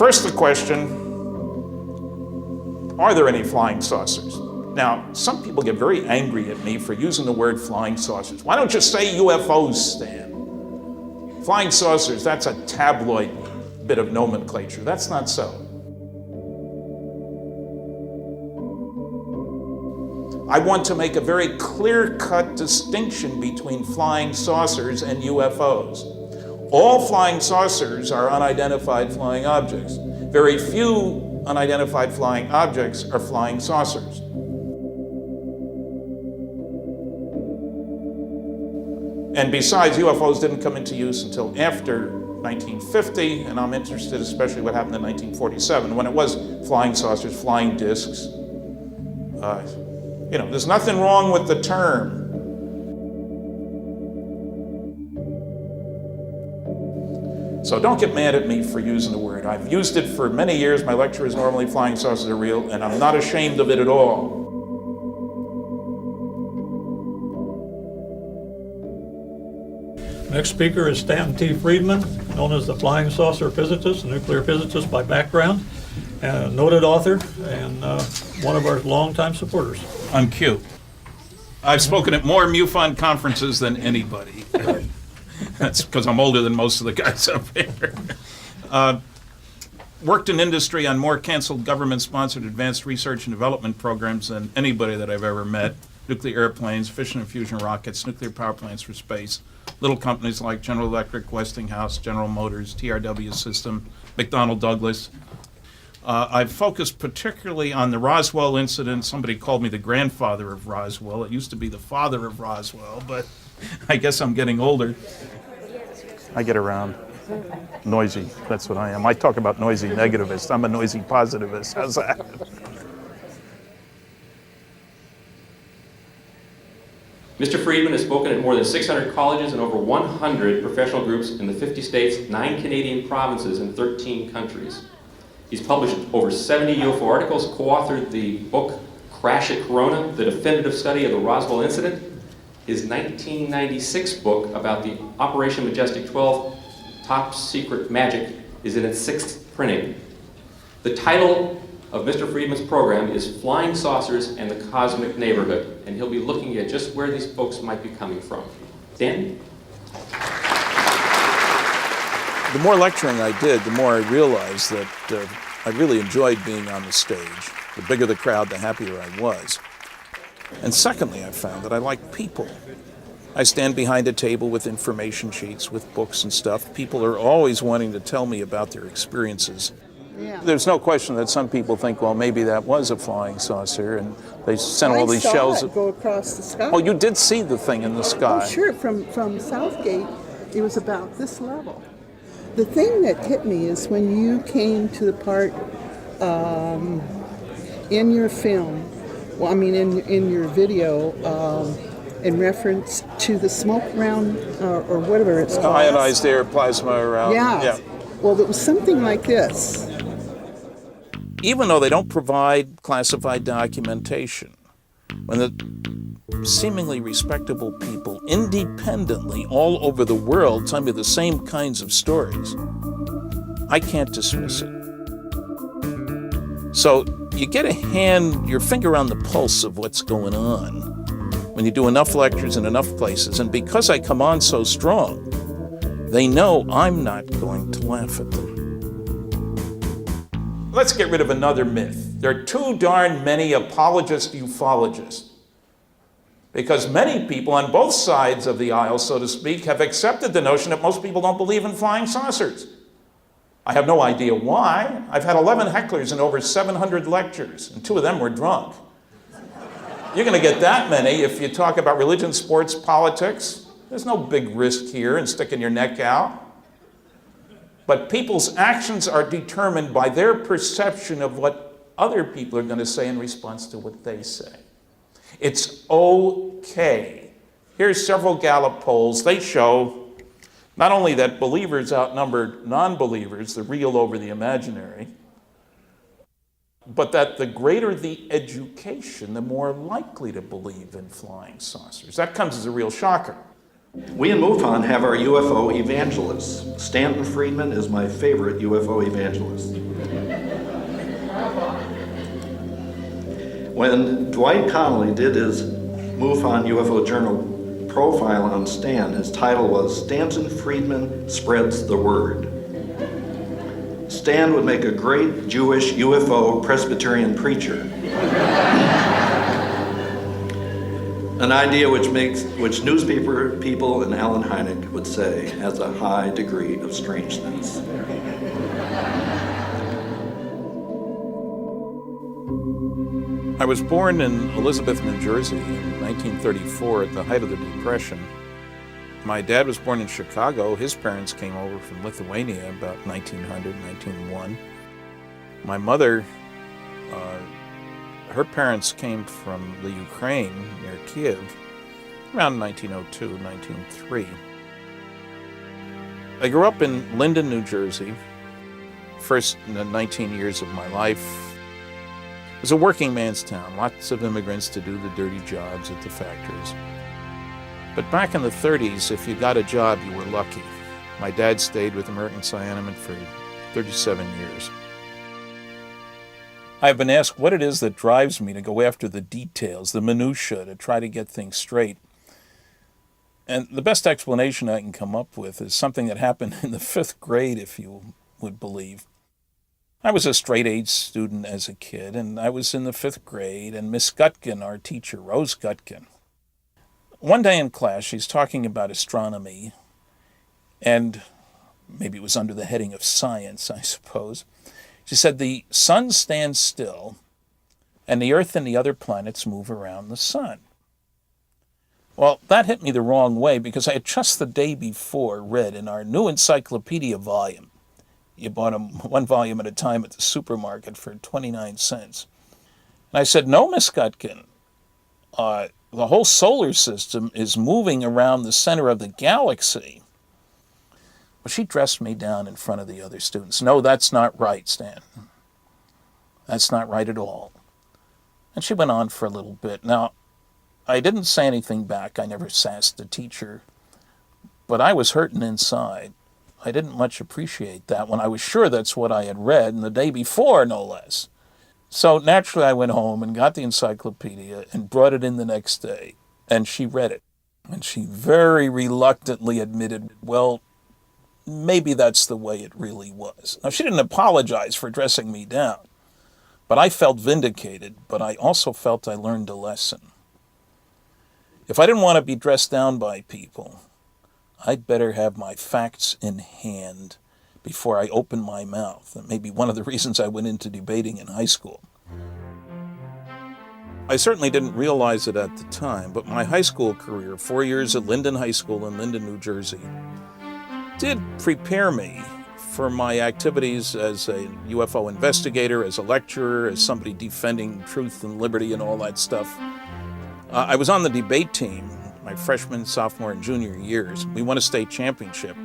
First, the question, are there any flying saucers? Now, some people get very angry at me for using the word flying saucers. Why don't you say UFOs, Stan? Flying saucers, that's a tabloid bit of nomenclature. That's not so. I want to make a very clear-cut distinction between flying saucers and UFOs. All flying saucers are unidentified flying objects. Very few unidentified flying objects are flying saucers. And besides, UFOs didn't come into use until after 1950, and I'm interested especially what happened in 1947, when it was flying saucers, flying discs. There's nothing wrong with the term. So don't get mad at me for using the word. I've used it for many years. My lecture is normally flying saucers are real, and I'm not ashamed of it at all. Next speaker is Stanton T. Friedman, known as the flying saucer physicist, a nuclear physicist by background, and a noted author, and one of our longtime supporters. On cue. I've spoken at more MUFON conferences than anybody. That's because I'm older than most of the guys up here. Worked in industry on more canceled government-sponsored advanced research and development programs than anybody that I've ever met. Nuclear airplanes, fission and fusion rockets, nuclear power plants for space. Little companies like General Electric, Westinghouse, General Motors, TRW System, McDonnell Douglas. I've focused particularly on the Roswell incident. Somebody called me the grandfather of Roswell. It used to be the father of Roswell, but I guess I'm getting older. I get around. Noisy, that's what I am. I talk about noisy negativist. I'm a noisy positivist. How's that? Mr. Friedman has spoken at more than 600 colleges and over 100 professional groups in the 50 states, 9 Canadian provinces, and 13 countries. He's published over 70 UFO articles, co-authored the book Crash at Corona, the definitive study of the Roswell incident. His 1996 book about the Operation Majestic 12 Top Secret Magic is in its 6th printing. The title of Mr. Friedman's program is Flying Saucers and the Cosmic Neighborhood, and he'll be looking at just where these folks might be coming from. Dan? The more lecturing I did, the more I realized that I really enjoyed being on the stage. The bigger the crowd, the happier I was. And secondly, I found that I like people. I stand behind a table with information sheets, with books and stuff. People are always wanting to tell me about their experiences. Yeah. There's no question that some people think, well, maybe that was a flying saucer, and they sent all these shells. I saw it go across the sky. Oh, you did see the thing in the sky? Oh, sure. From Southgate, it was about this level. The thing that hit me is when you came to the part in your film, well, I mean in your video, in reference to the smoke around, or whatever it's called. Ionized air, plasma around. Yeah. Well, it was something like this. Even though they don't provide classified documentation, when the seemingly respectable people independently all over the world tell me the same kinds of stories, I can't dismiss it. So you get your finger on the pulse of what's going on when you do enough lectures in enough places, and because I come on so strong, they know I'm not going to laugh at them. Let's get rid of another myth. There are too darn many apologist ufologists, because many people on both sides of the aisle, so to speak, have accepted the notion that most people don't believe in flying saucers. I have no idea why. I've had 11 hecklers and over 700 lectures, and 2 of them were drunk. You're going to get that many if you talk about religion, sports, politics. There's no big risk here in sticking your neck out. But people's actions are determined by their perception of what other people are going to say in response to what they say. It's okay. Here's several Gallup polls. They show not only that believers outnumber non-believers, the real over the imaginary, but that the greater the education, the more likely to believe in flying saucers. That comes as a real shocker. We in MUFON have our UFO evangelists. Stanton Friedman is my favorite UFO evangelist. When Dwight Connolly did his MUFON UFO Journal profile on Stan, his title was Stanton Friedman Spreads the Word. Stan would make a great Jewish UFO Presbyterian preacher. An idea which newspaper people and Alan Hynek would say has a high degree of strangeness. I was born in Elizabeth, New Jersey in 1934 at the height of the Depression. My dad was born in Chicago. His parents came over from Lithuania about 1900, 1901. My mother, her parents came from the Ukraine near Kiev around 1902, 1903. I grew up in Linden, New Jersey. First 19 years of my life. It was a working man's town, lots of immigrants to do the dirty jobs at the factories. But back in the 30s, if you got a job, you were lucky. My dad stayed with American Cyanomen for 37 years. I've been asked what it is that drives me to go after the details, the minutiae, to try to get things straight. And the best explanation I can come up with is something that happened in the 5th grade, if you would believe. I was a straight-A student as a kid, and I was in the 5th grade, and Miss Gutkin, our teacher, Rose Gutkin, one day in class, she's talking about astronomy, and maybe it was under the heading of science, I suppose. She said, the sun stands still, and the Earth and the other planets move around the sun. Well, that hit me the wrong way, because I had just the day before read in our new encyclopedia volume. You bought them one volume at a time at the supermarket for 29 cents. And I said, no, Miss Gutkin, the whole solar system is moving around the center of the galaxy. Well, she dressed me down in front of the other students. No, that's not right, Stan. That's not right at all. And she went on for a little bit. Now, I didn't say anything back. I never sassed the teacher. But I was hurting inside. I didn't much appreciate that when I was sure that's what I had read, and the day before, no less. So naturally I went home and got the encyclopedia and brought it in the next day, and she read it. And she very reluctantly admitted, well, maybe that's the way it really was. Now, she didn't apologize for dressing me down, but I felt vindicated, but I also felt I learned a lesson. If I didn't want to be dressed down by people, I'd better have my facts in hand before I open my mouth. And maybe one of the reasons I went into debating in high school. I certainly didn't realize it at the time, but my high school career, 4 years at Linden High School in Linden, New Jersey, did prepare me for my activities as a UFO investigator, as a lecturer, as somebody defending truth and liberty and all that stuff. I was on the debate team my freshman, sophomore, and junior years. We won a state championship.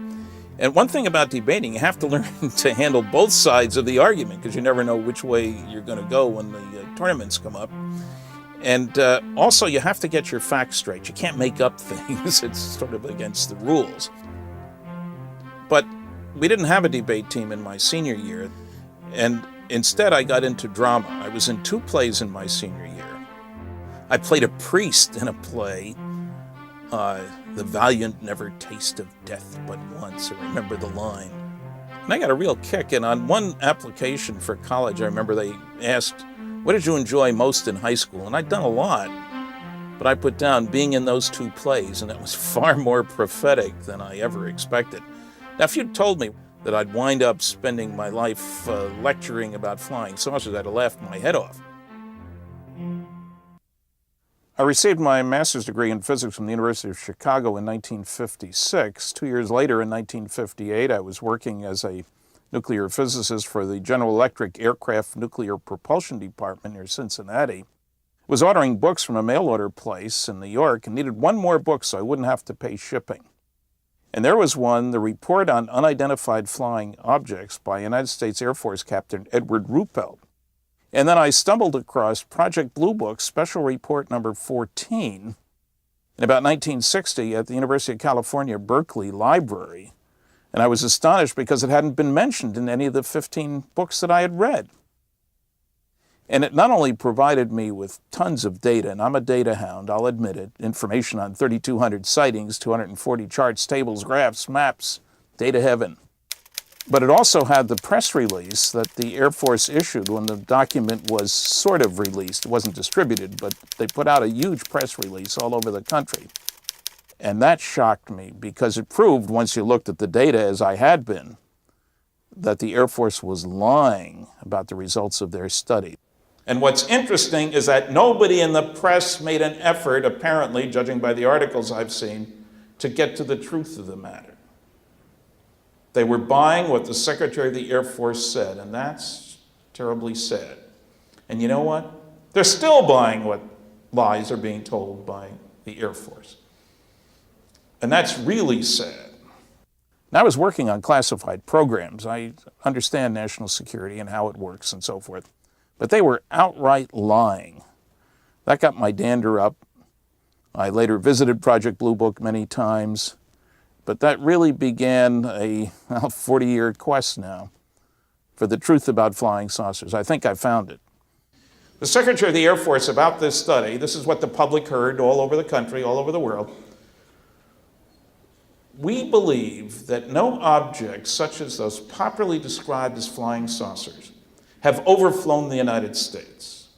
And one thing about debating, you have to learn to handle both sides of the argument, because you never know which way you're going to go when the tournaments come up. And also, you have to get your facts straight. You can't make up things. It's sort of against the rules. But we didn't have a debate team in my senior year, and instead I got into drama. I was in 2 plays in my senior year. I played a priest in a play, The Valiant Never Taste of Death But Once. I remember the line. And I got a real kick, and on one application for college, I remember they asked, what did you enjoy most in high school? And I'd done a lot, but I put down being in those 2 plays, and it was far more prophetic than I ever expected. Now, if you'd told me that I'd wind up spending my life lecturing about flying so much as I'd have laughed my head off. I received my master's degree in physics from the University of Chicago in 1956. 2 years later, in 1958, I was working as a nuclear physicist for the General Electric Aircraft Nuclear Propulsion Department near Cincinnati. Was ordering books from a mail order place in New York and needed one more book so I wouldn't have to pay shipping. And there was one, The Report on Unidentified Flying Objects by United States Air Force Captain Edward Ruppelt. And then I stumbled across Project Blue Book Special Report number 14, in about 1960 at the University of California, Berkeley Library. And I was astonished because it hadn't been mentioned in any of the 15 books that I had read. And it not only provided me with tons of data, and I'm a data hound, I'll admit it, information on 3,200 sightings, 240 charts, tables, graphs, maps, data heaven. But it also had the press release that the Air Force issued when the document was sort of released. It wasn't distributed, but they put out a huge press release all over the country. And that shocked me because it proved, once you looked at the data as I had been, that the Air Force was lying about the results of their study. And what's interesting is that nobody in the press made an effort, apparently, judging by the articles I've seen, to get to the truth of the matter. They were buying what the Secretary of the Air Force said, and that's terribly sad. And you know what? They're still buying what lies are being told by the Air Force. And that's really sad. Now, I was working on classified programs. I understand national security and how it works and so forth. But they were outright lying. That got my dander up. I later visited Project Blue Book many times. But that really began a 40-year quest now for the truth about flying saucers. I think I found it. The Secretary of the Air Force, about this study, this is what the public heard all over the country, all over the world. We believe that no objects such as those popularly described as flying saucers have overflown the United States.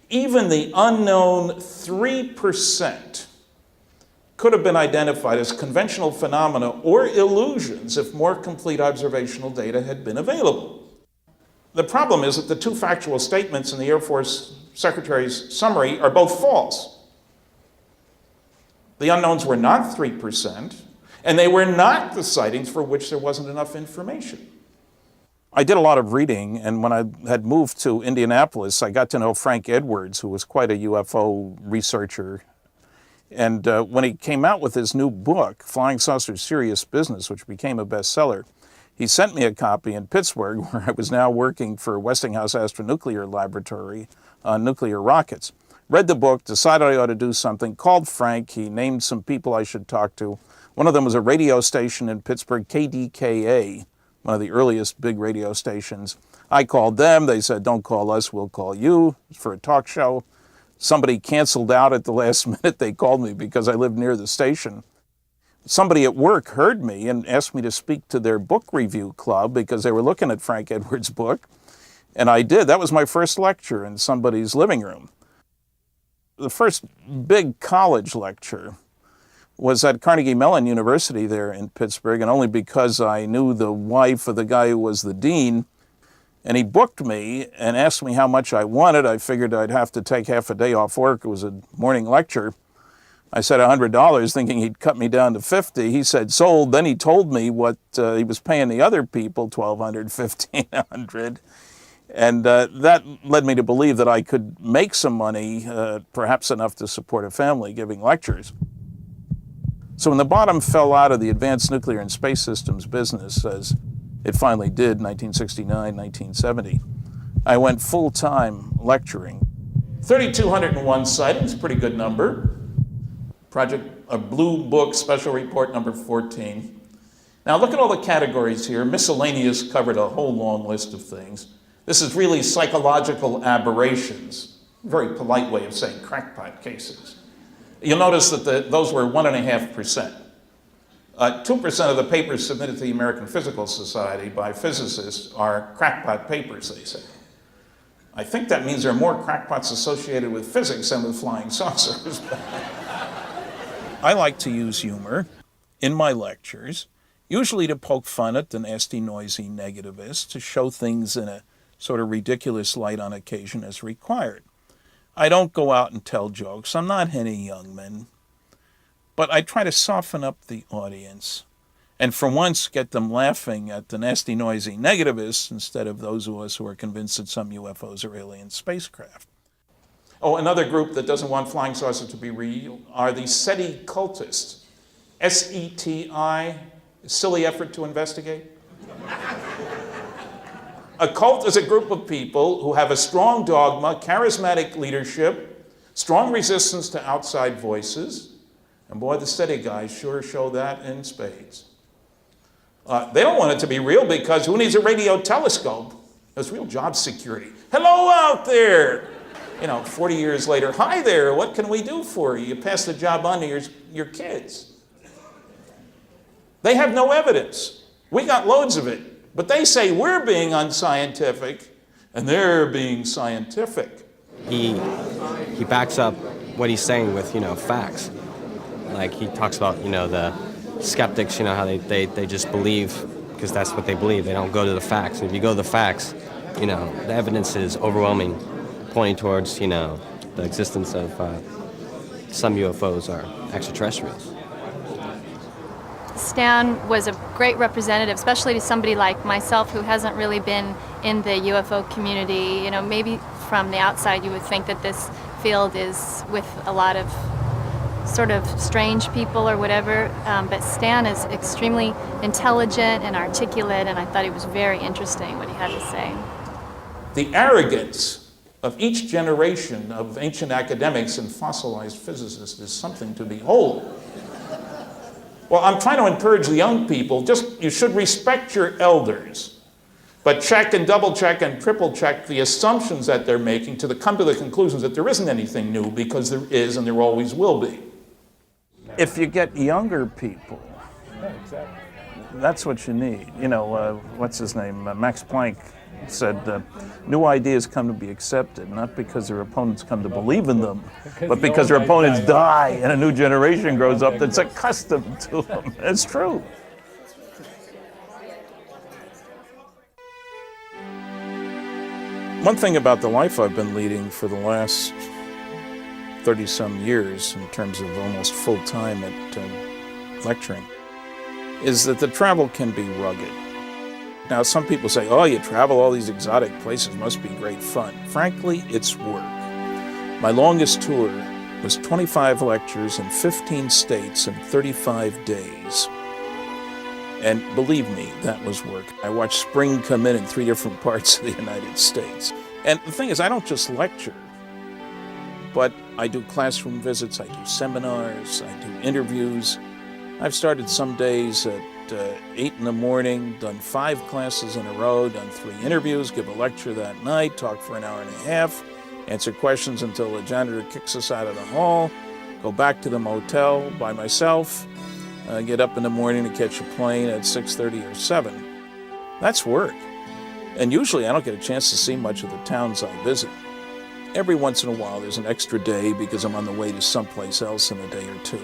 Even the unknown 3% could have been identified as conventional phenomena or illusions if more complete observational data had been available. The problem is that the two factual statements in the Air Force Secretary's summary are both false. The unknowns were not 3%, and they were not the sightings for which there wasn't enough information. I did a lot of reading, and when I had moved to Indianapolis, I got to know Frank Edwards, who was quite a UFO researcher. And when he came out with his new book, Flying Saucers: Serious Business, which became a bestseller, he sent me a copy in Pittsburgh, where I was now working for Westinghouse Astronuclear Laboratory on nuclear rockets. Read the book, decided I ought to do something, called Frank. He named some people I should talk to. One of them was a radio station in Pittsburgh, KDKA, one of the earliest big radio stations. I called them. They said, don't call us, we'll call you for a talk show. Somebody canceled out at the last minute. They called me because I lived near the station. Somebody at work heard me and asked me to speak to their book review club because they were looking at Frank Edwards' book. And I did. That was my first lecture in somebody's living room. The first big college lecture was at Carnegie Mellon University there in Pittsburgh, and only because I knew the wife of the guy who was the dean. And he booked me and asked me how much I wanted. I figured I'd have to take half a day off work. It was a morning lecture. I said $100, thinking he'd cut me down to $50. He said, sold. Then he told me what he was paying the other people, $1,200, $1,500. And that led me to believe that I could make some money, perhaps enough to support a family, giving lectures. So when the bottom fell out of the advanced nuclear and space systems business, as it finally did in 1969, 1970, I went full-time lecturing. 3,201 sightings, pretty good number. A Blue Book Special Report number 14. Now look at all the categories here. Miscellaneous covered a whole long list of things. This is really psychological aberrations. Very polite way of saying crackpot cases. You'll notice that those were 1.5%. 2% of the papers submitted to the American Physical Society by physicists are crackpot papers, they say. I think that means there are more crackpots associated with physics than with flying saucers. I like to use humor in my lectures, usually to poke fun at the nasty, noisy negativists, to show things in a sort of ridiculous light on occasion as required. I don't go out and tell jokes. I'm not Henny Youngman. But I try to soften up the audience and for once get them laughing at the nasty, noisy negativists instead of those of us who are convinced that some UFOs are alien spacecraft. Oh, another group that doesn't want flying saucers to be real are the SETI cultists. S-E-T-I, silly effort to investigate. A cult is a group of people who have a strong dogma, charismatic leadership, Strong resistance to outside voices, and boy, the SETI guys sure show that in spades. They don't want it to be real because who needs a radio telescope? There's real job security. Hello out there! 40 years later, hi there, what can we do for you? You pass the job on to your kids. They have no evidence. We got loads of it. But they say we're being unscientific, and they're being scientific. He backs up what he's saying with, facts. Like he talks about, the skeptics, how they just believe because that's what they believe. They don't go to the facts. And if you go to the facts, the evidence is overwhelming, pointing towards, the existence of some UFOs are extraterrestrials. Stan was a great representative, especially to somebody like myself who hasn't really been in the UFO community. Maybe from the outside you would think that this field is with a lot of sort of strange people or whatever, but Stan is extremely intelligent and articulate, and I thought it was very interesting what he had to say. The arrogance of each generation of ancient academics and fossilized physicists is something to behold. Well, I'm trying to encourage the young people, you should respect your elders, but check and double check and triple check the assumptions that they're making to come to the conclusions that there isn't anything new, because there is and there always will be. If you get younger people, that's what you need. What's his name? Max Planck said, new ideas come to be accepted, not because their opponents come to believe in them, but because their opponents die and a new generation grows up that's accustomed to them. It's true. One thing about the life I've been leading for the last 30-some years, in terms of almost full-time at lecturing, is that the travel can be rugged. Now, some people say, oh, you travel all these exotic places, must be great fun. Frankly, it's work. My longest tour was 25 lectures in 15 states in 35 days. And believe me, that was work. I watched spring come in 3 different parts of the United States. And the thing is, I don't just lecture, but I do classroom visits, I do seminars, I do interviews. I've started some days at 8 in the morning, done 5 classes in a row, done 3 interviews, give a lecture that night, talk for an hour and a half, answer questions until the janitor kicks us out of the hall, go back to the motel by myself, get up in the morning to catch a plane at 6:30 or 7. That's work. And usually I don't get a chance to see much of the towns I visit. Every once in a while there's an extra day because I'm on the way to someplace else in a day or 2,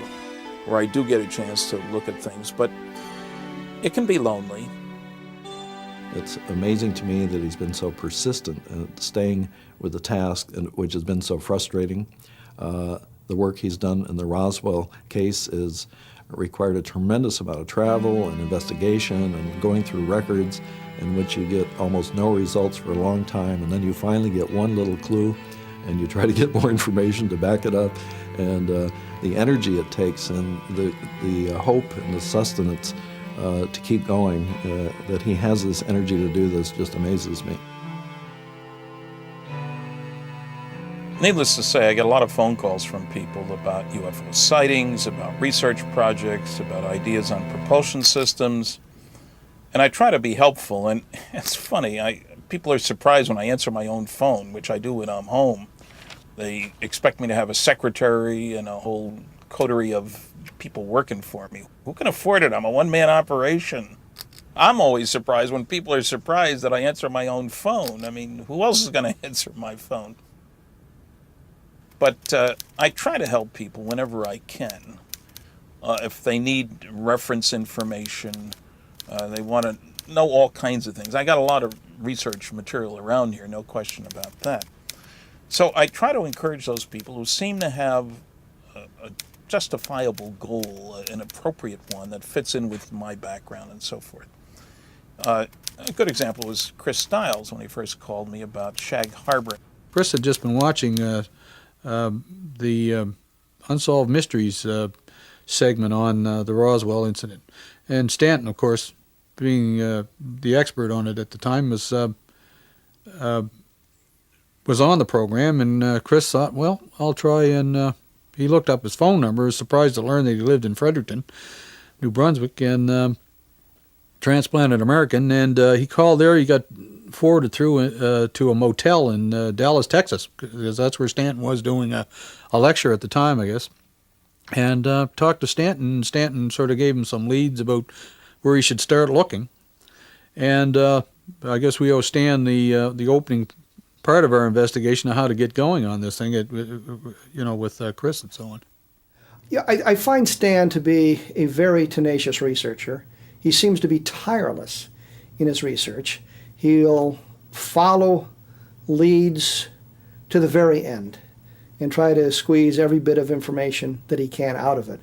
where I do get a chance to look at things, but it can be lonely. It's amazing to me that he's been so persistent at staying with the task, which has been so frustrating. The work he's done in the Roswell case has required a tremendous amount of travel and investigation and going through records in which you get almost no results for a long time, and then you finally get one little clue and you try to get more information to back it up. And the energy it takes and the hope and the sustenance to keep going, that he has this energy to do this, just amazes me. Needless to say, I get a lot of phone calls from people about UFO sightings, about research projects, about ideas on propulsion systems, and I try to be helpful. And it's funny, people are surprised when I answer my own phone, which I do when I'm home. They expect me to have a secretary and a whole coterie of people working for me. Who can afford it? I'm a one-man operation. I'm always surprised when people are surprised that I answer my own phone. I mean, who else is going to answer my phone? But I try to help people whenever I can. If they need reference information, they want to know all kinds of things. I got a lot of research material around here, no question about that. So I try to encourage those people who seem to have a justifiable goal, an appropriate one that fits in with my background and so forth. A good example was Chris Stiles when he first called me about Shag Harbor. Chris had just been watching the Unsolved Mysteries segment on the Roswell incident. And Stanton, of course, being the expert on it at the time, was was on the program, and Chris thought, well, I'll try and he looked up his phone number. Was surprised to learn that he lived in Fredericton, New Brunswick, and transplanted American. And he called there. He got forwarded through to a motel in Dallas, Texas, because that's where Stanton was doing a lecture at the time, I guess. And talked to Stanton, and Stanton sort of gave him some leads about where he should start looking. And I guess we owe Stan the opening part of our investigation of how to get going on this thing, with Chris and so on. Yeah, I find Stan to be a very tenacious researcher. He seems to be tireless in his research. He'll follow leads to the very end and try to squeeze every bit of information that he can out of it.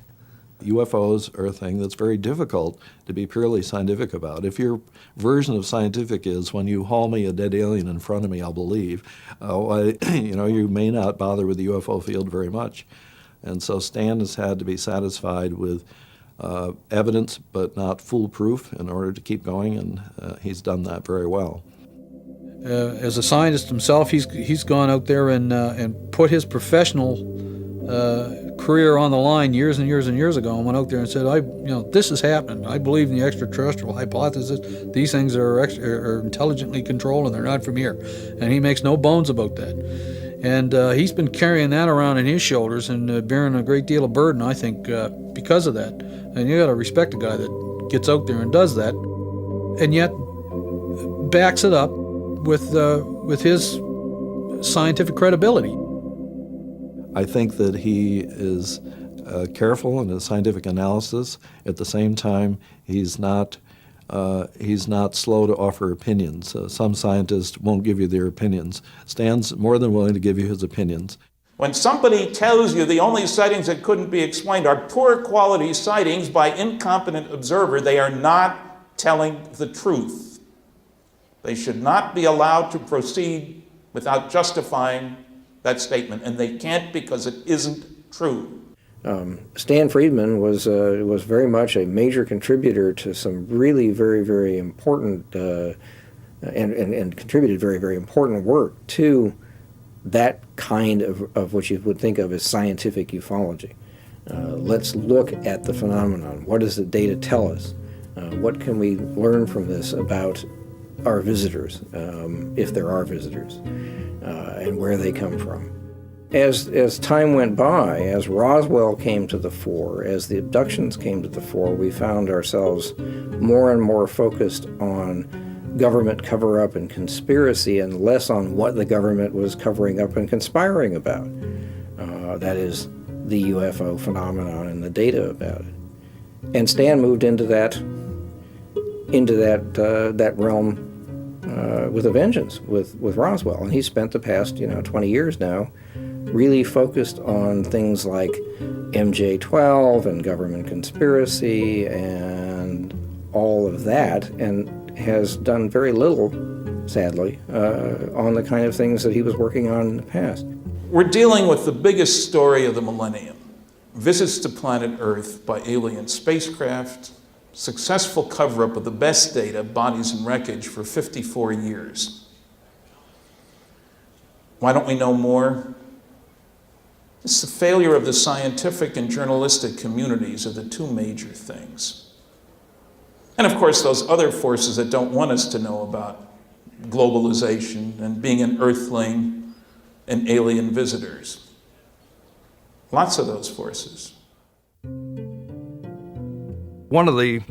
UFOs are a thing that's very difficult to be purely scientific about. If your version of scientific is, when you haul me a dead alien in front of me, I'll believe, you may not bother with the UFO field very much. And so Stan has had to be satisfied with evidence, but not foolproof, in order to keep going, and he's done that very well. As a scientist himself, he's gone out there and put his professional career on the line years and years and years ago, and went out there and said, this is happening. I believe in the extraterrestrial hypothesis. These things are intelligently controlled, and they're not from here. And he makes no bones about that. And he's been carrying that around on his shoulders and bearing a great deal of burden, I think, because of that. And you got to respect a guy that gets out there and does that, and yet backs it up with his scientific credibility. I think that he is careful in his scientific analysis. At the same time, he's not slow to offer opinions. Some scientists won't give you their opinions. Stan's more than willing to give you his opinions. When somebody tells you the only sightings that couldn't be explained are poor quality sightings by incompetent observer, they are not telling the truth. They should not be allowed to proceed without justifying that statement, and they can't, because it isn't true. Stan Friedman was very much a major contributor to some really very, very important and contributed very, very important work to that kind of what you would think of as scientific ufology. Let's look at the phenomenon. What does the data tell us? What can we learn from this about our visitors, if there are visitors, and where they come from? As time went by, as Roswell came to the fore, as the abductions came to the fore, we found ourselves more and more focused on government cover-up and conspiracy, and less on what the government was covering up and conspiring about. That is, the UFO phenomenon and the data about it. And Stan moved into that realm with a vengeance with Roswell, and he spent the past 20 years now really focused on things like MJ-12 and government conspiracy and all of that, and has done very little, sadly, on the kind of things that he was working on in the past. We're dealing with the biggest story of the millennium: visits to planet Earth by alien spacecraft, successful cover-up of the best data, bodies and wreckage, for 54 years. Why don't we know more? It's the failure of the scientific and journalistic communities are the two major things. And of course, those other forces that don't want us to know about globalization and being an earthling and alien visitors. Lots of those forces. One of the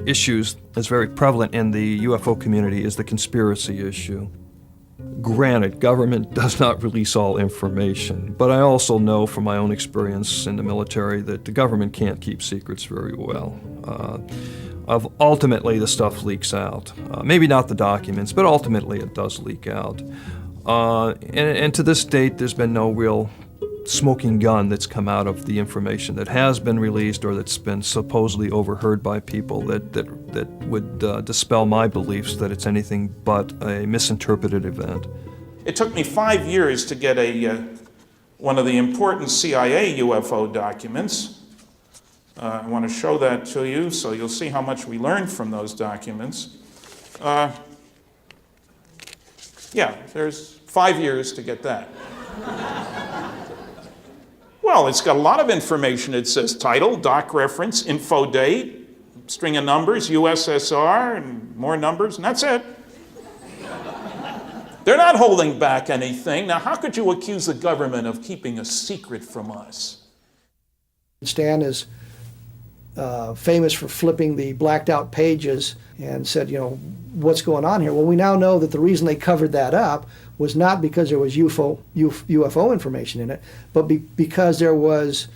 issues that's very prevalent in the UFO community is the conspiracy issue. Granted, government does not release all information, but I also know from my own experience in the military that the government can't keep secrets very well. Ultimately, the stuff leaks out. Maybe not the documents, but ultimately it does leak out. And to this date, there's been no real smoking gun that's come out of the information that has been released or that's been supposedly overheard by people that would dispel my beliefs that it's anything but a misinterpreted event. It took me 5 years to get one of the important CIA UFO documents. I want to show that to you so you'll see how much we learned from those documents. Yeah, there's 5 years to get that. Well, it's got a lot of information. It says title, doc reference, info date, string of numbers, USSR, and more numbers, and that's it. They're not holding back anything. Now, how could you accuse the government of keeping a secret from us? Stan is famous for flipping the blacked out pages and said, what's going on here? Well, we now know that the reason they covered that up was not because there was UFO information in it, but because there was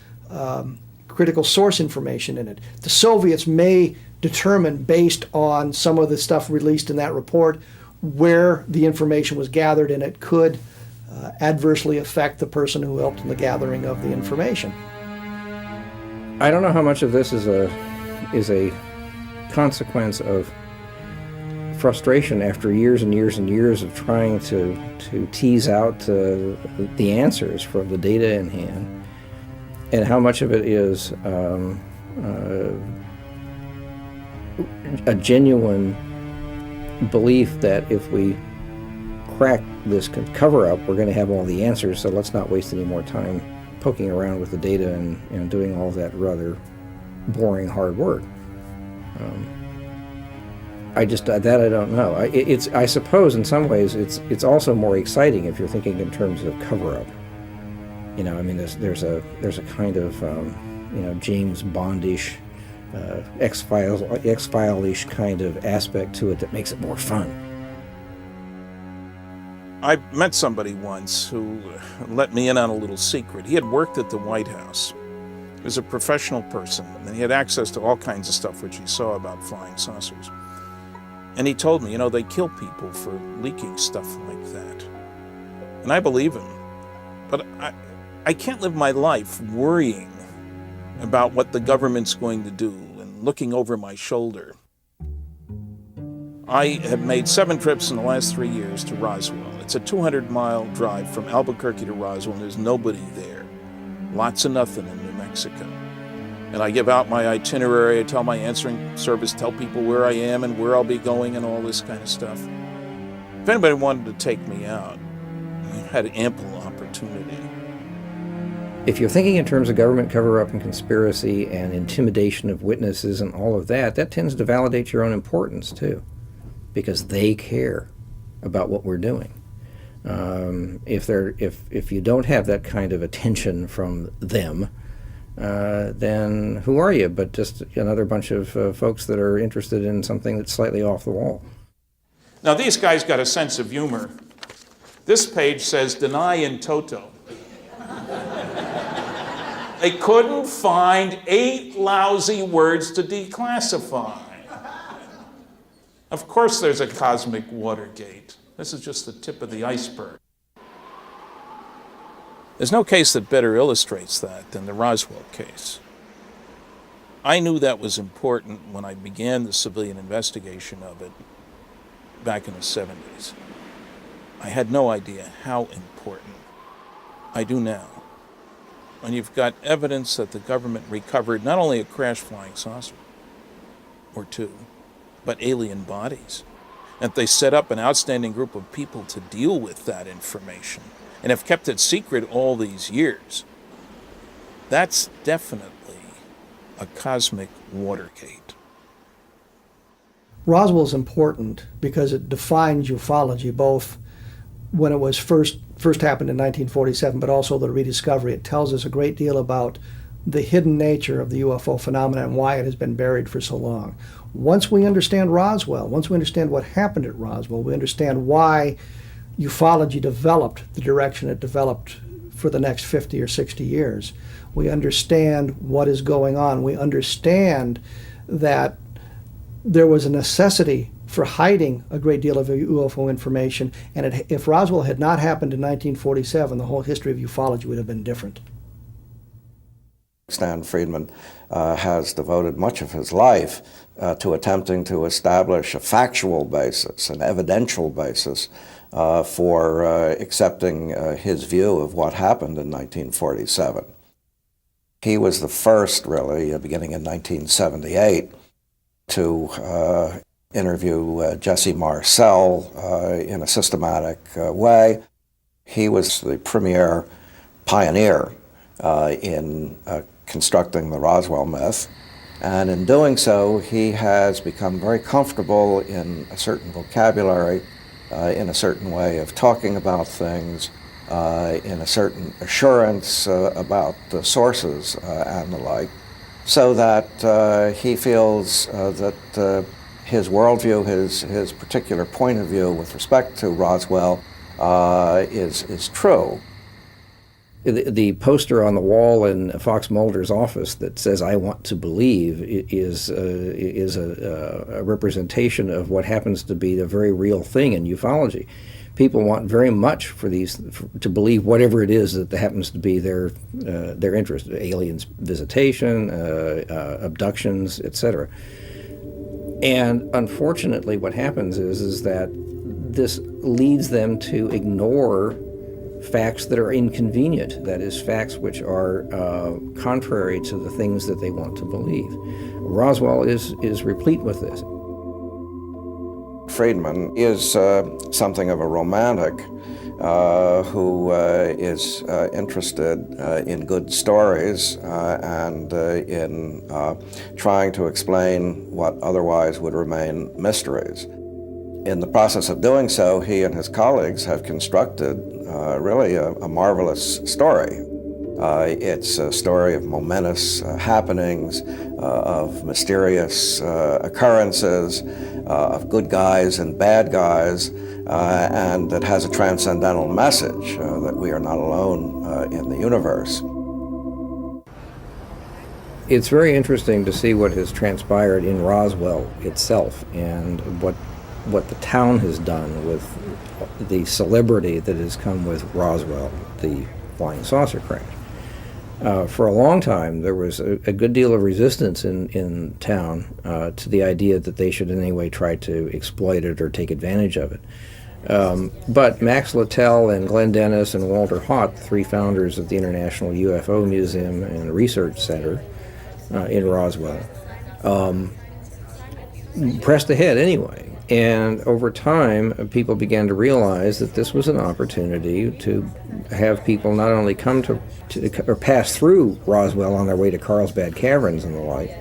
critical source information in it. The Soviets may determine, based on some of the stuff released in that report, where the information was gathered, and it could adversely affect the person who helped in the gathering of the information. I don't know how much of this is a consequence of frustration after years and years and years of trying to tease out the answers from the data in hand, and how much of it is a genuine belief that if we crack this cover-up, we're going to have all the answers, so let's not waste any more time poking around with the data and doing all that rather boring, hard work. I don't know. I suppose in some ways it's also more exciting if you're thinking in terms of cover-up. There's a kind of James Bondish, X-File-ish kind of aspect to it that makes it more fun. I met somebody once who let me in on a little secret. He had worked at the White House. He was a professional person, and he had access to all kinds of stuff which he saw about flying saucers. And he told me, they kill people for leaking stuff like that. And I believe him. But I can't live my life worrying about what the government's going to do and looking over my shoulder. I have made 7 trips in the last 3 years to Roswell. It's a 200-mile drive from Albuquerque to Roswell, and there's nobody there. Lots of nothing in New Mexico. And I give out my itinerary, I tell my answering service, tell people where I am and where I'll be going and all this kind of stuff. If anybody wanted to take me out, I had ample opportunity. If you're thinking in terms of government cover-up and conspiracy and intimidation of witnesses and all of that, that tends to validate your own importance too, because they care about what we're doing. If you don't have that kind of attention from them, then who are you but just another bunch of folks that are interested in something that's slightly off the wall? Now, these guys got a sense of humor. This page says deny in toto. They couldn't find 8 lousy words to declassify. Of course there's a cosmic Watergate. This is just the tip of the iceberg. There's no case that better illustrates that than the Roswell case. I knew that was important when I began the civilian investigation of it back in the 70s. I had no idea how important. I do now. When you've got evidence that the government recovered not only a crashed flying saucer or 2, but alien bodies, and they set up an outstanding group of people to deal with that information and have kept it secret all these years, that's definitely a cosmic Watergate. Roswell is important because it defines ufology, both when it was first happened in 1947, but also the rediscovery. It tells us a great deal about the hidden nature of the UFO phenomenon and why it has been buried for so long. Once we understand Roswell, once we understand what happened at Roswell, we understand why ufology developed the direction it developed for the next 50 or 60 years. We understand what is going on. We understand that there was a necessity for hiding a great deal of UFO information, and if Roswell had not happened in 1947, the whole history of ufology would have been different. Stanton Friedman has devoted much of his life to attempting to establish a factual basis, an evidential basis for accepting his view of what happened in 1947. He was the first, really, beginning in 1978, to interview Jesse Marcel in a systematic way. He was the premier pioneer in constructing the Roswell myth, and in doing so, he has become very comfortable in a certain vocabulary, in a certain way of talking about things, in a certain assurance about the sources and the like, so that he feels that his worldview, his particular point of view with respect to Roswell is true. The poster on the wall in Fox Mulder's office that says "I want to believe" is a representation of what happens to be a very real thing in ufology. People want very much to believe whatever it is that happens to be their interest: aliens, visitation, abductions, etc. And unfortunately, what happens is that this leads them to ignore facts that are inconvenient, that is, facts which are contrary to the things that they want to believe. Roswell is replete with this. Friedman is something of a romantic who is interested in good stories and in trying to explain what otherwise would remain mysteries. In the process of doing so, he and his colleagues have constructed really a marvelous story. It's a story of momentous happenings, of mysterious occurrences, of good guys and bad guys, and that has a transcendental message that we are not alone in the universe. It's very interesting to see what has transpired in Roswell itself and what the town has done with the celebrity that has come with Roswell, the flying saucer crash. For a long time, there was a good deal of resistance in town to the idea that they should in any way try to exploit it or take advantage of it. But Max Littell and Glenn Dennis and Walter Haut, three founders of the International UFO Museum and Research Center in Roswell, pressed ahead anyway. And over time, people began to realize that this was an opportunity to have people not only come to or pass through Roswell on their way to Carlsbad Caverns and the like,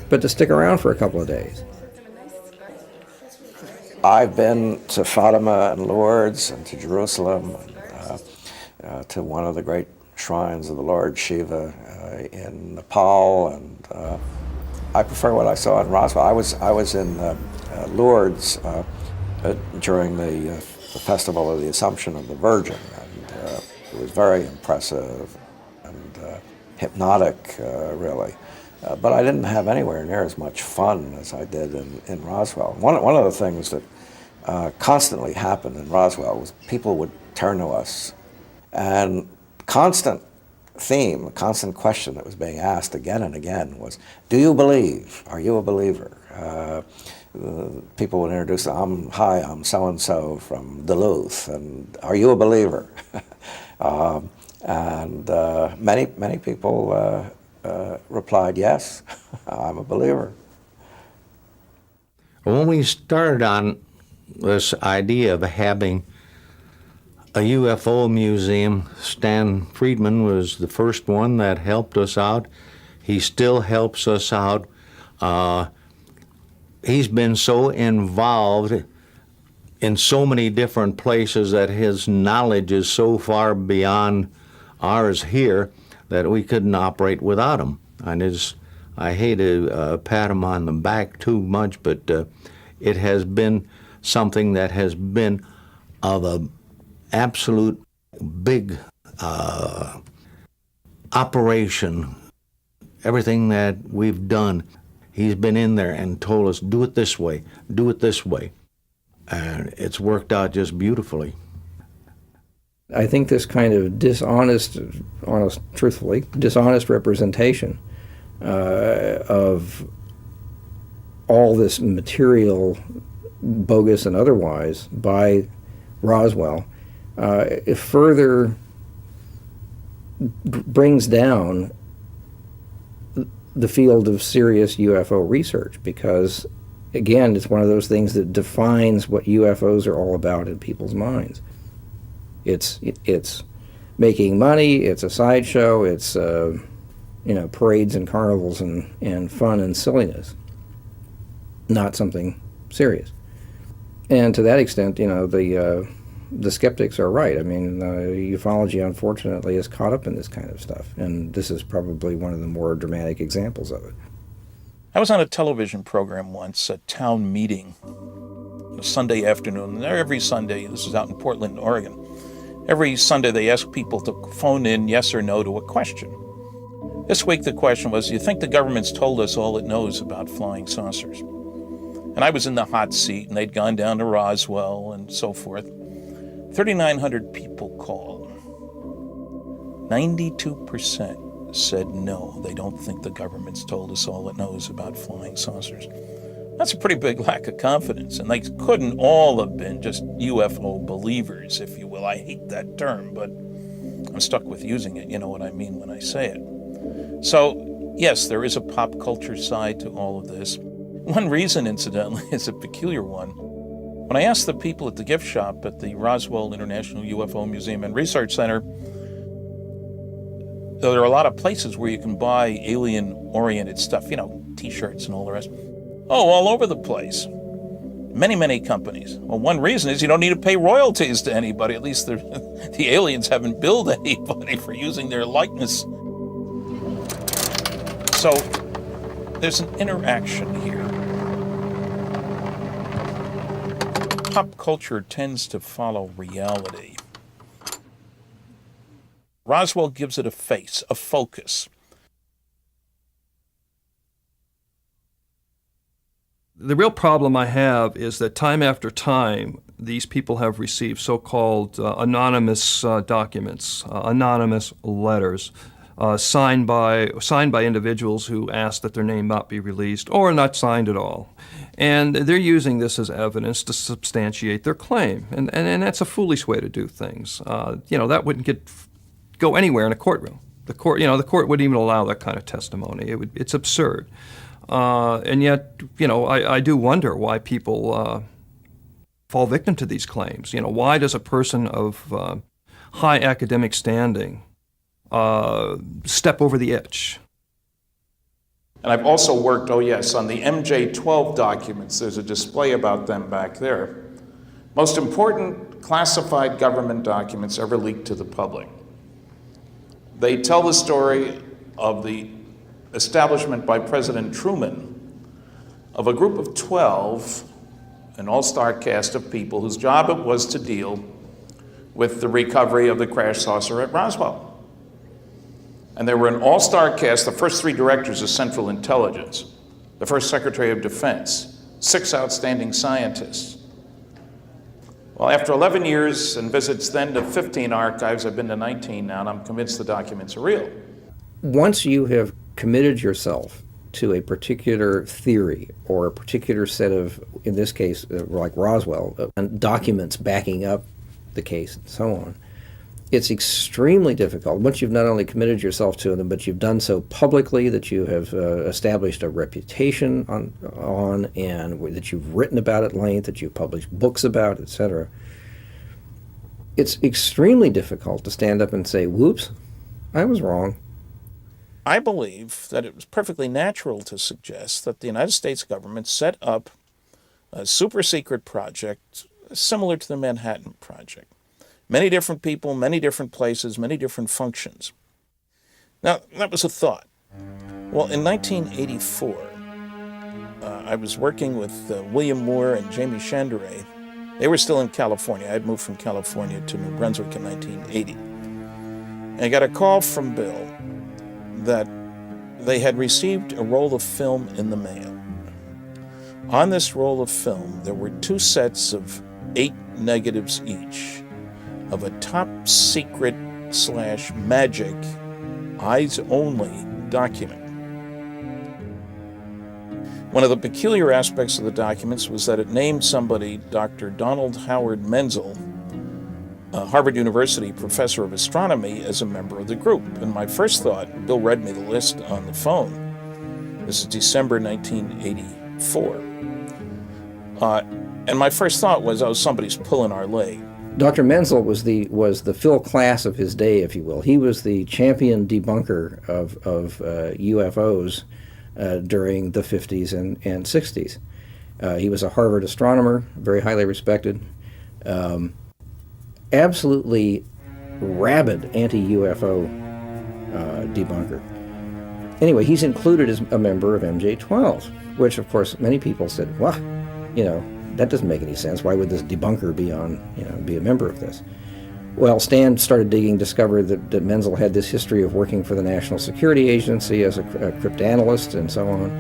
but to stick around for a couple of days. I've been to Fatima and Lourdes and to Jerusalem, and, to one of the great shrines of the Lord Shiva in Nepal, and I prefer what I saw in Roswell. I was in Lourdes during the Festival of the Assumption of the Virgin, and it was very impressive and hypnotic, really. But I didn't have anywhere near as much fun as I did in Roswell. One of the things that constantly happened in Roswell was people would turn to us, and constant theme, a constant question that was being asked again and again was, do you believe? Are you a believer? People would introduce them, hi, I'm so-and-so from Duluth, and are you a believer? And many people replied, yes, I'm a believer. When we started on this idea of having a UFO museum, Stanton Friedman was the first one that helped us out. He still helps us out. He's been so involved in so many different places that his knowledge is so far beyond ours here that we couldn't operate without him. And I hate to pat him on the back too much, but it has been something that has been of a absolute big operation. Everything that we've done, he's been in there and told us, do it this way, do it this way. And it's worked out just beautifully. I think this kind of dishonest representation of all this material, bogus and otherwise, by Roswell, it further brings down the field of serious UFO research, because again, it's one of those things that defines what UFOs are all about in people's minds. It's making money, it's a sideshow, it's parades and carnivals and fun and silliness, not something serious. And to that extent, the skeptics are right. I mean, ufology, unfortunately, is caught up in this kind of stuff, and this is probably one of the more dramatic examples of it. I was on a television program once, a town meeting, a Sunday afternoon. Every Sunday, this is out in Portland, Oregon, every Sunday they ask people to phone in yes or no to a question. This week the question was, do you think the government's told us all it knows about flying saucers? And I was in the hot seat, and they'd gone down to Roswell and so forth. 3,900 people called. 92% said no, they don't think the government's told us all it knows about flying saucers. That's a pretty big lack of confidence, and they couldn't all have been just UFO believers, if you will. I hate that term, but I'm stuck with using it. You know what I mean when I say it. So, yes, there is a pop culture side to all of this. One reason, incidentally, is a peculiar one. When I asked the people at the gift shop at the Roswell International UFO Museum and Research Center, there are a lot of places where you can buy alien-oriented stuff, T-shirts and all the rest. Oh, all over the place. Many, many companies. Well, one reason is you don't need to pay royalties to anybody. At least the aliens haven't billed anybody for using their likeness. So there's an interaction here. Pop culture tends to follow reality. Roswell gives it a face, a focus. The real problem I have is that time after time, these people have received so-called anonymous documents, anonymous letters, signed by individuals who ask that their name not be released or not signed at all. And they're using this as evidence to substantiate their claim. And that's a foolish way to do things. That wouldn't go anywhere in a courtroom. The court wouldn't even allow that kind of testimony. It's absurd. And yet, I do wonder why people fall victim to these claims. Why does a person of high academic standing step over the edge? And I've also worked, on the MJ-12 documents. There's a display about them back there. Most important classified government documents ever leaked to the public. They tell the story of the establishment by President Truman of a group of 12, an all-star cast of people whose job it was to deal with the recovery of the crash saucer at Roswell. And they were an all-star cast, the first 3 directors of Central Intelligence, the first Secretary of Defense, 6 outstanding scientists. Well, after 11 years and visits then to 15 archives, I've been to 19 now, and I'm convinced the documents are real. Once you have committed yourself to a particular theory or a particular set of, in this case, like Roswell, documents backing up the case and so on, it's extremely difficult. Once you've not only committed yourself to them, but you've done so publicly, that you have established a reputation on and that you've written about at length, that you've published books about, etc. It's extremely difficult to stand up and say, whoops, I was wrong. I believe that it was perfectly natural to suggest that the United States government set up a super secret project similar to the Manhattan Project. Many different people, many different places, many different functions. Now, that was a thought. Well, in 1984, I was working with William Moore and Jamie Chandray. They were still in California. I had moved from California to New Brunswick in 1980. And I got a call from Bill that they had received a roll of film in the mail. On this roll of film, there were 2 sets of 8 negatives each of a top secret / magic eyes only document. One of the peculiar aspects of the documents was that it named somebody, Dr. Donald Howard Menzel, a Harvard University professor of astronomy, as a member of the group. And my first thought, Bill read me the list on the phone. This is December 1984. And my first thought was, oh, somebody's pulling our leg. Dr. Menzel was the Phil Klass of his day, if you will. He was the champion debunker of UFOs during the 50s and 60s. He was a Harvard astronomer, very highly respected, absolutely rabid anti-UFO debunker. Anyway, he's included as a member of MJ-12, which of course many people said, well, you know, that doesn't make any sense. Why would this debunker be be a member of this? Well, Stan started digging, discovered that Menzel had this history of working for the National Security Agency as a cryptanalyst and so on,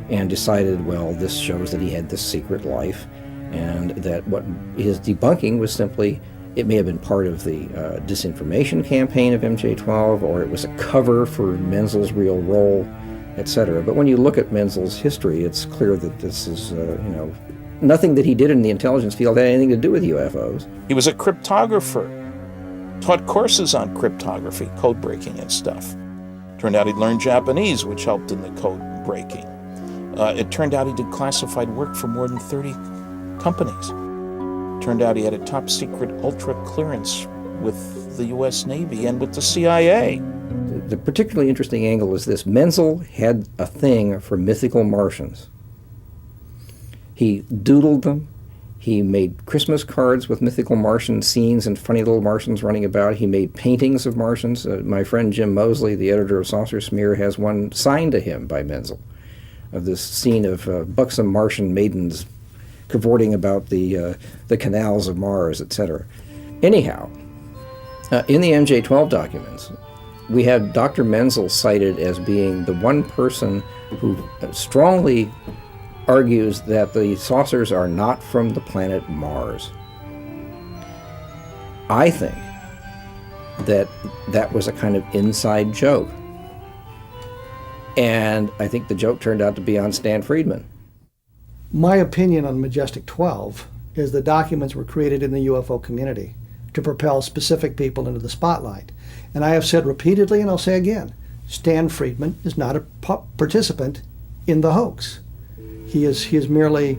and decided, well, this shows that he had this secret life, and that what his debunking was simply, it may have been part of the disinformation campaign of MJ-12, or it was a cover for Menzel's real role, etc. But when you look at Menzel's history, it's clear that this is, nothing that he did in the intelligence field had anything to do with UFOs. He was a cryptographer, taught courses on cryptography, code breaking and stuff. Turned out he'd learned Japanese, which helped in the code breaking. It turned out he did classified work for more than 30 companies. Turned out he had a top secret ultra clearance with the US Navy and with the CIA. The particularly interesting angle is this. Menzel had a thing for mythical Martians. He doodled them. He made Christmas cards with mythical Martian scenes and funny little Martians running about. He made paintings of Martians. My friend Jim Mosley, the editor of Saucer Smear, has one signed to him by Menzel, of this scene of buxom Martian maidens cavorting about the canals of Mars, etc. Anyhow, in the MJ-12 documents, we have Dr. Menzel cited as being the one person who strongly argues that the saucers are not from the planet Mars. I think that that was a kind of inside joke. And I think the joke turned out to be on Stan Friedman. My opinion on Majestic 12 is the documents were created in the UFO community to propel specific people into the spotlight. And I have said repeatedly, and I'll say again, Stan Friedman is not a participant in the hoax. He is merely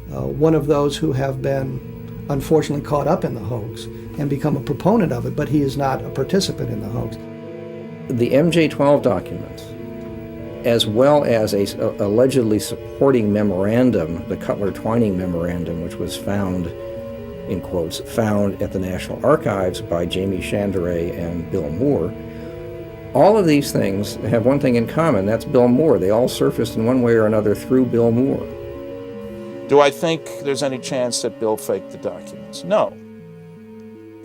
one of those who have been unfortunately caught up in the hoax and become a proponent of it, but he is not a participant in the hoax. The MJ-12 documents, as well as a allegedly supporting memorandum, the Cutler-Twining memorandum, which was found, in quotes, found at the National Archives by Jamie Chandray and Bill Moore. All of these things have one thing in common, that's Bill Moore. They all surfaced in one way or another through Bill Moore. Do I think there's any chance that Bill faked the documents? No.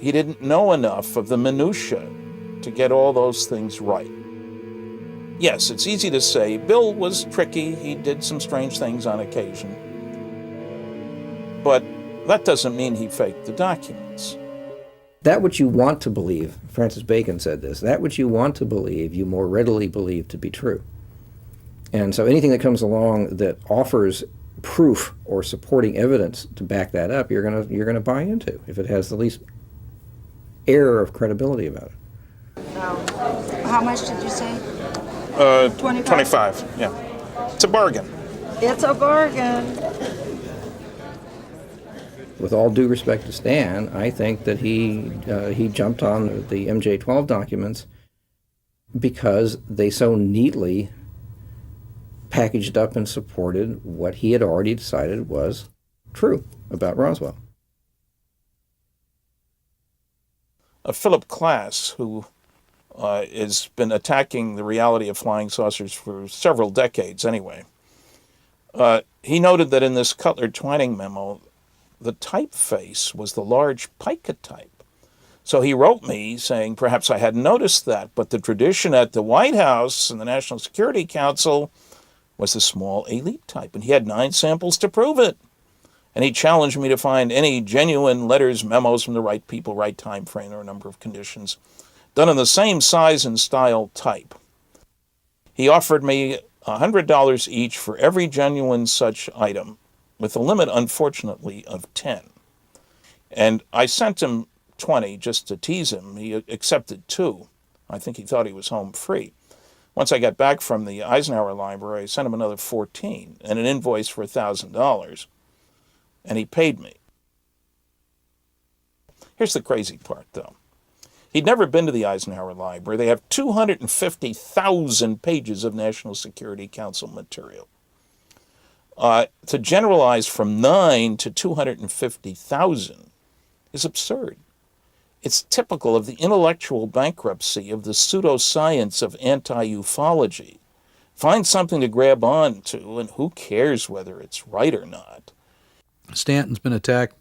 He didn't know enough of the minutiae to get all those things right. Yes, it's easy to say Bill was tricky, he did some strange things on occasion. But that doesn't mean he faked the documents. That which you want to believe, Francis Bacon said this, that which you want to believe, you more readily believe to be true. And so anything that comes along that offers proof or supporting evidence to back that up, you're gonna buy into, if it has the least air of credibility about it. How much did you say? 25, yeah. It's a bargain. It's a bargain. With all due respect to Stan, I think that he jumped on the MJ-12 documents because they so neatly packaged up and supported what he had already decided was true about Roswell. Philip Klass, who has been attacking the reality of flying saucers for several decades anyway, he noted that in this Cutler-Twining memo, the typeface was the large pica type. So he wrote me saying perhaps I hadn't noticed that, but the tradition at the White House and the National Security Council was the small elite type, and he had 9 samples to prove it. And he challenged me to find any genuine letters, memos from the right people, right time frame, or a number of conditions, done in the same size and style type. He offered me $100 each for every genuine such item, with a limit, unfortunately, of 10. And I sent him 20 just to tease him. He accepted 2. I think he thought he was home free. Once I got back from the Eisenhower Library, I sent him another 14 and an invoice for $1,000. and he paid me. Here's the crazy part, though. He'd never been to the Eisenhower Library. They have 250,000 pages of National Security Council material. To generalize from 9 to 250,000 is absurd. It's typical of the intellectual bankruptcy of the pseudoscience of anti-ufology. Find something to grab on to, and who cares whether it's right or not? Stanton's been attacked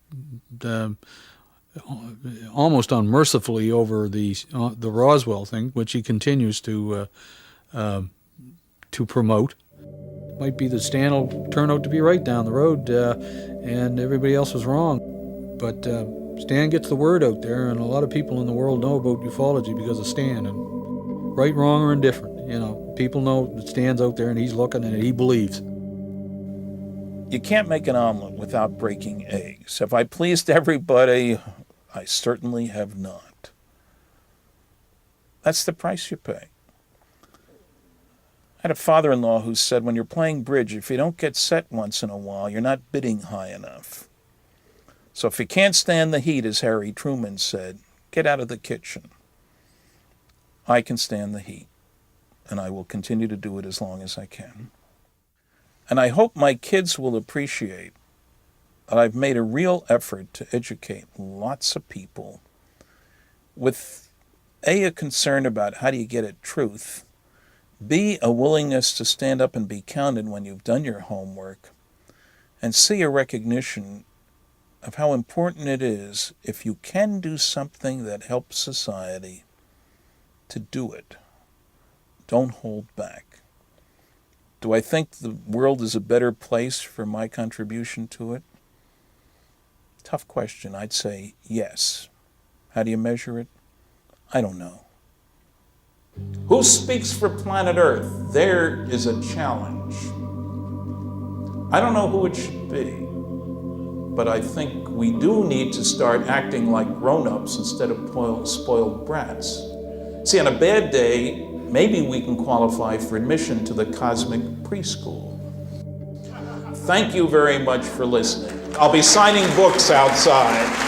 almost unmercifully over the Roswell thing, which he continues to promote. Might be that Stan will turn out to be right down the road, and everybody else was wrong. But Stan gets the word out there, and a lot of people in the world know about ufology because of Stan. And right, wrong, or indifferent, people know that Stan's out there and he's looking and he believes. You can't make an omelet without breaking eggs. Have I pleased everybody? I certainly have not. That's the price you pay. I had a father-in-law who said, when you're playing bridge, if you don't get set once in a while, you're not bidding high enough. So if you can't stand the heat, as Harry Truman said, get out of the kitchen. I can stand the heat, and I will continue to do it as long as I can. And I hope my kids will appreciate that I've made a real effort to educate lots of people with A, concern about how do you get at truth, B, a willingness to stand up and be counted when you've done your homework, and C, a recognition of how important it is, if you can do something that helps society, to do it. Don't hold back. Do I think the world is a better place for my contribution to it? Tough question. I'd say yes. How do you measure it? I don't know. Who speaks for planet Earth? There is a challenge. I don't know who it should be, but I think we do need to start acting like grown-ups instead of spoiled brats. See, on a bad day, maybe we can qualify for admission to the cosmic preschool. Thank you very much for listening. I'll be signing books outside.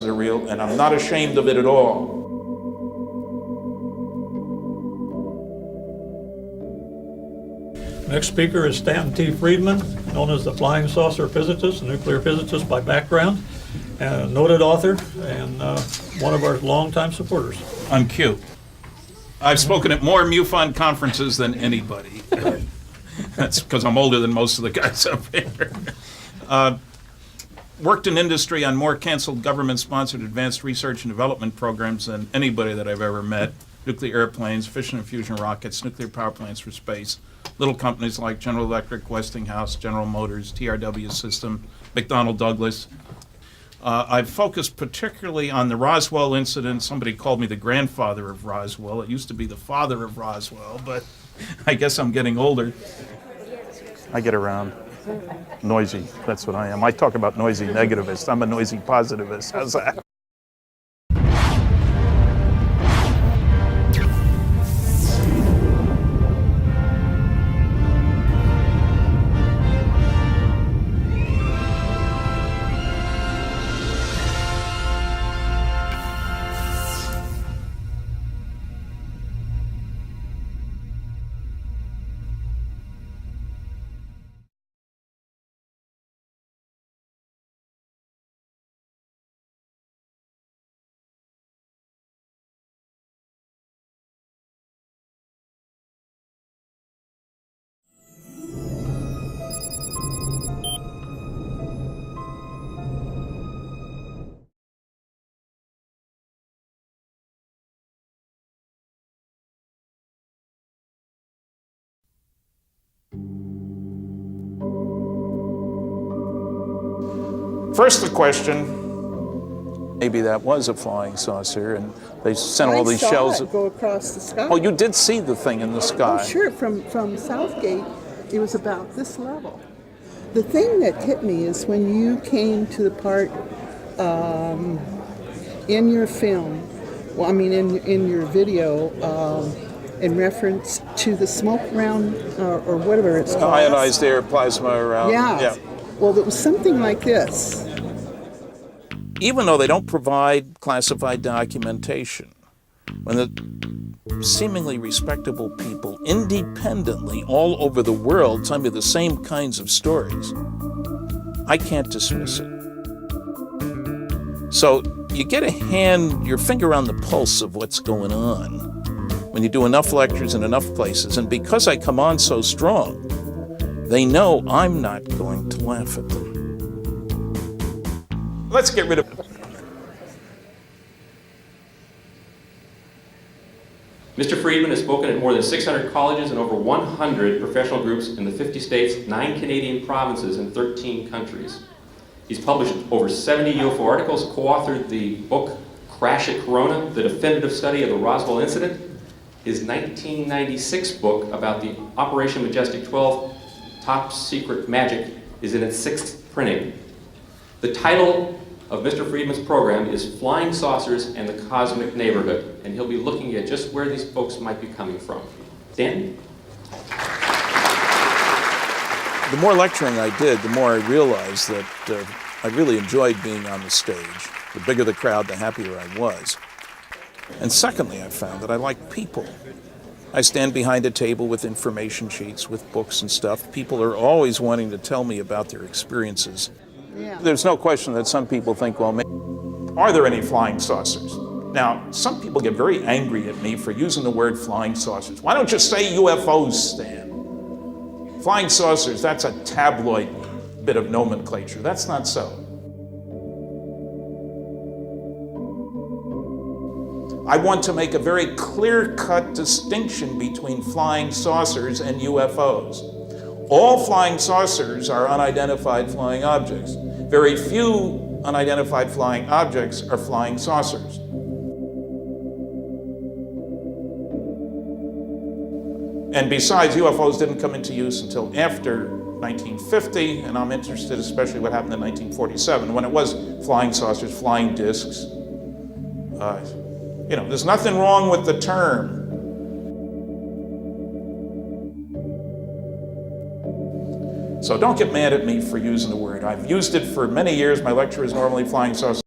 Are real, and I'm not ashamed of it at all. Next speaker is Stanton T. Friedman, known as the flying saucer physicist, a nuclear physicist by background, and a noted author, and one of our longtime supporters. I'm cute. I've spoken at more MUFON conferences than anybody. That's because I'm older than most of the guys up here. Worked in industry on more canceled government-sponsored advanced research and development programs than anybody that I've ever met. Nuclear airplanes, fission and fusion rockets, nuclear power plants for space. Little companies like General Electric, Westinghouse, General Motors, TRW System, McDonnell Douglas. I've focused particularly on the Roswell incident. Somebody called me the grandfather of Roswell. It used to be the father of Roswell, but I guess I'm getting older. I get around. Noisy, that's what I am. I talk about noisy negativist. I'm a noisy positivist. How's that? First the question, maybe that was a flying saucer and they sent all these shells. I saw it go across the sky. Oh, you did see the thing in the sky? Oh, sure. From Southgate, it was about this level. The thing that hit me is when you came to the part in your film, well, I mean in your video, in reference to the smoke round or whatever it's called. Ionized air plasma around. Yeah. Well, it was something like this. Even though they don't provide classified documentation, when the seemingly respectable people independently all over the world tell me the same kinds of stories, I can't dismiss it. So you get your finger on the pulse of what's going on when you do enough lectures in enough places, and because I come on so strong, they know I'm not going to laugh at them. Let's get rid of it. Mr. Friedman has spoken at more than 600 colleges and over 100 professional groups in the 50 states, 9 Canadian provinces, and 13 countries. He's published over 70 UFO articles, co-authored the book Crash at Corona, the definitive study of the Roswell incident. His 1996 book about the Operation Majestic 12 Top Secret Magic is in its 6th printing. The title of Mr. Friedman's program is Flying Saucers and the Cosmic Neighborhood, and he'll be looking at just where these folks might be coming from. Dan? The more lecturing I did, the more I realized that I really enjoyed being on the stage. The bigger the crowd, the happier I was. And secondly, I found that I like people. I stand behind a table with information sheets, with books and stuff. People are always wanting to tell me about their experiences. Yeah. There's no question that some people think, well, are there any flying saucers? Now, some people get very angry at me for using the word flying saucers. Why don't you say UFOs, Stan? Flying saucers, that's a tabloid bit of nomenclature. That's not so. I want to make a very clear-cut distinction between flying saucers and UFOs. All flying saucers are unidentified flying objects. Very few unidentified flying objects are flying saucers. And besides, UFOs didn't come into use until after 1950, and I'm interested especially what happened in 1947, when it was flying saucers, flying discs. There's nothing wrong with the term. So don't get mad at me for using the word. I've used it for many years. My lecture is normally flying saucers.